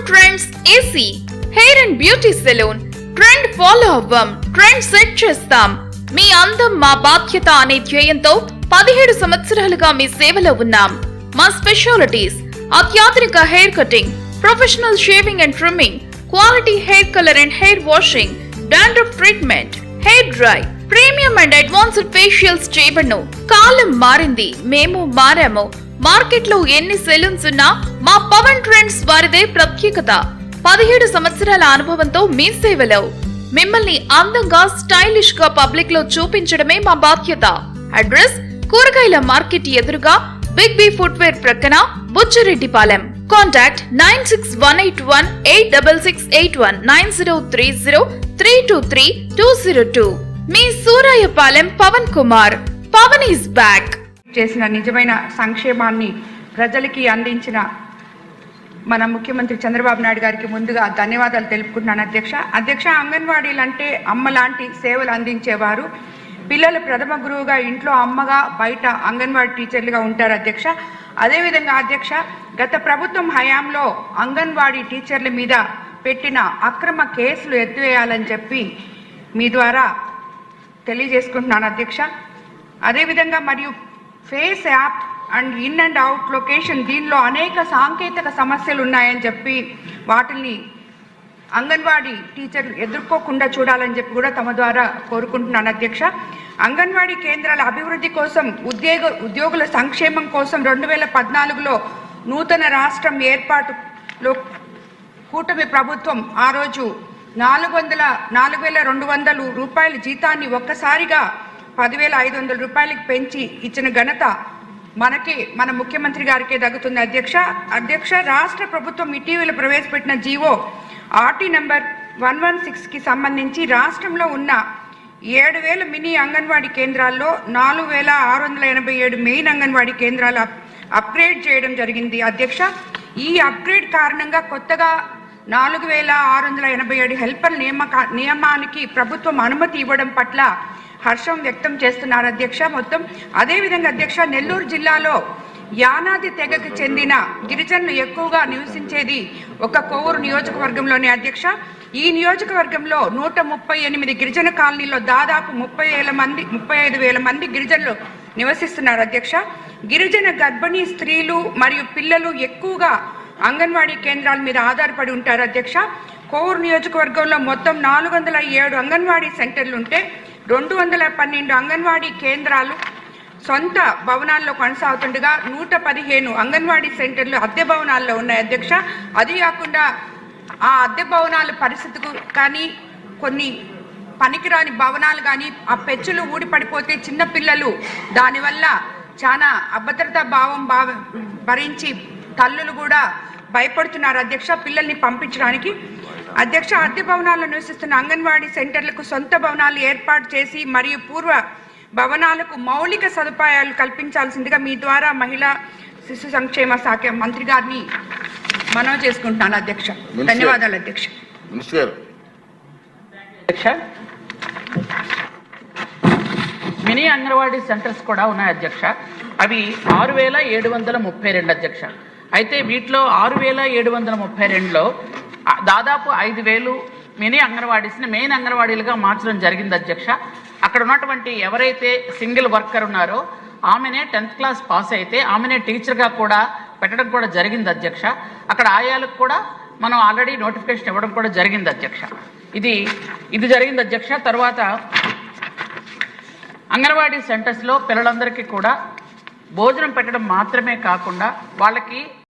Pawan Trends AC hair and beauty salon. Trend follow అవ్వం, trend set చేస్తాం. మీ అందం మా బాధ్యత అనే ధ్యేయంతో 17 సంవత్సరాలుగా మీ సేవలో ఉన్నాం. మా స్పెషాలిటీస్: అత్యాధునిక hair cutting, professional shaving and trimming, quality hair colour and hair washing, dandruff treatment, hair dry, premium and advanced facials చేయబడును. కాలం మారింది, మేము మారాము. మార్కెట్ లో ఎన్ని సెలూన్స్ ఉన్నా మా పవన్ ట్రెండ్స్ వారిదే ప్రత్యేకత. 17 సంవత్సరాల అనుభవంతో మీ సేవలో. మిమ్మల్ని అందంగా స్టైలిష్ గా పబ్లిక్ లో చూపించడమే మా బాధ్యత. అడ్రస్: కూరగాయల మార్కెట్ ఎదురుగా, బిగ్ బి ఫుట్వేర్ ప్రక్కన, బుచ్చిరెడ్డిపాలెం. కాంటాక్ట్ 9618186681 9030323202. మీ సూరాయపాలెం పవన్ కుమార్. Pawan is back. చేసిన నిజమైన సంక్షేమాన్ని ప్రజలకి అందించిన మన ముఖ్యమంత్రి చంద్రబాబు నాయుడు గారికి ముందుగా ధన్యవాదాలు తెలుపుకుంటున్నాను అధ్యక్ష. అంగన్వాడీలు అంటే అమ్మ లాంటి సేవలు అందించేవారు. పిల్లల ప్రథమ గురువుగా ఇంట్లో అమ్మగా, బయట అంగన్వాడీ టీచర్లుగా ఉంటారు అధ్యక్ష. అదేవిధంగా అధ్యక్ష, గత ప్రభుత్వం హయాంలో అంగన్వాడీ టీచర్ల మీద పెట్టిన అక్రమ కేసులు ఎత్తివేయాలని చెప్పి మీ ద్వారా తెలియజేసుకుంటున్నాను అధ్యక్ష. అదేవిధంగా మరియు face app and in and out location, దీనిలో అనేక సాంకేతిక సమస్యలు ఉన్నాయని చెప్పి వాటిని అంగన్వాడీ టీచర్లు ఎదుర్కోకుండా చూడాలని చెప్పి కూడా తమ ద్వారా కోరుకుంటున్నాను అధ్యక్ష. అంగన్వాడీ కేంద్రాల అభివృద్ధి కోసం, ఉద్యోగుల సంక్షేమం కోసం 2014లో నూతన రాష్ట్రం ఏర్పాటులో కూటమి ప్రభుత్వం ఆ రోజు 4,200 రూపాయల జీతాన్ని ఒక్కసారిగా 10,500 రూపాయలకి పెంచి ఇచ్చిన ఘనత మన ముఖ్యమంత్రి గారికే దక్కుతుంది అధ్యక్ష. రాష్ట్ర ప్రభుత్వం ఇటీవల ప్రవేశపెట్టిన జీవో ఆర్టీ నంబర్ 116కి సంబంధించి రాష్ట్రంలో ఉన్న 7,000 మినీ అంగన్వాడీ కేంద్రాల్లో 4,687 మెయిన్ అంగన్వాడీ కేంద్రాలు అప్గ్రేడ్ చేయడం జరిగింది అధ్యక్ష. ఈ అప్గ్రేడ్ కారణంగా కొత్తగా 4,687 హెల్పర్ నియమానికి ప్రభుత్వం అనుమతి ఇవ్వడం పట్ల హర్షం వ్యక్తం చేస్తున్నారు అధ్యక్ష. అదేవిధంగా అధ్యక్ష, నెల్లూరు జిల్లాలో యానాది తెగకు చెందిన గిరిజనులు ఎక్కువగా నివసించేది ఒక కోవూరు నియోజకవర్గంలోనే అధ్యక్ష. ఈ నియోజకవర్గంలో 138 గిరిజన కాలనీలో దాదాపు 35,000 మంది గిరిజనులు నివసిస్తున్నారు అధ్యక్ష. గిరిజన గర్భిణీ స్త్రీలు మరియు పిల్లలు ఎక్కువగా అంగన్వాడీ కేంద్రాల మీద ఆధారపడి ఉంటారు అధ్యక్ష. కోవూరు నియోజకవర్గంలో మొత్తం 407 అంగన్వాడీ సెంటర్లు ఉంటే 212 అంగన్వాడీ కేంద్రాలు సొంత భవనాల్లో కొనసాగుతుండగా 115 అంగన్వాడీ సెంటర్లు అద్దె భవనాల్లో ఉన్నాయి అధ్యక్ష. అది కాకుండా ఆ అద్దె భవనాల పరిస్థితికి కానీ, కొన్ని పనికిరాని భవనాలు కానీ, ఆ పెచ్చులు ఊడిపడిపోతే చిన్నపిల్లలు దానివల్ల చాలా అభద్రతా భావం భరించి తల్లులు కూడా భయపడుతున్నారు అధ్యక్ష పిల్లల్ని పంపించడానికి. అధ్యక్ష, అద్దె భవనాల్లో నివసిస్తున్న అంగన్వాడీ సెంటర్లకు సొంత భవనాలు ఏర్పాటు చేసి మరియు పూర్వ భవనాలకు మౌలిక సదుపాయాలు కల్పించాల్సిందిగా మీ ద్వారా మహిళా శిశు సంక్షేమ శాఖ మంత్రి గారిని మనవి చేసుకుంటున్నాను అధ్యక్ష. ధన్యవాదాలు అధ్యక్ష. మినీ అంగన్వాడీ సెంటర్స్ కూడా ఉన్నాయి అధ్యక్ష. అవి 6,732 అధ్యక్ష. అయితే వీటిలో 6,732లో దాదాపు 5,000 మినీ అంగన్వాడీస్ని మెయిన్ అంగన్వాడీలుగా మార్చడం జరిగింది అధ్యక్ష. అక్కడ ఉన్నటువంటి ఎవరైతే సింగిల్ వర్కర్ ఉన్నారో ఆమెనే 10th క్లాస్ పాస్ అయితే ఆమెనే టీచర్గా కూడా పెట్టడం కూడా జరిగింది అధ్యక్ష. అక్కడ ఆయాలకు కూడా మనం ఆల్రెడీ నోటిఫికేషన్ ఇవ్వడం కూడా జరిగింది అధ్యక్ష. ఇది జరిగింది అధ్యక్ష. తర్వాత అంగన్వాడీ సెంటర్స్లో పిల్లలందరికీ కూడా భోజనం పెట్టడం మాత్రమే కాకుండా వాళ్ళకి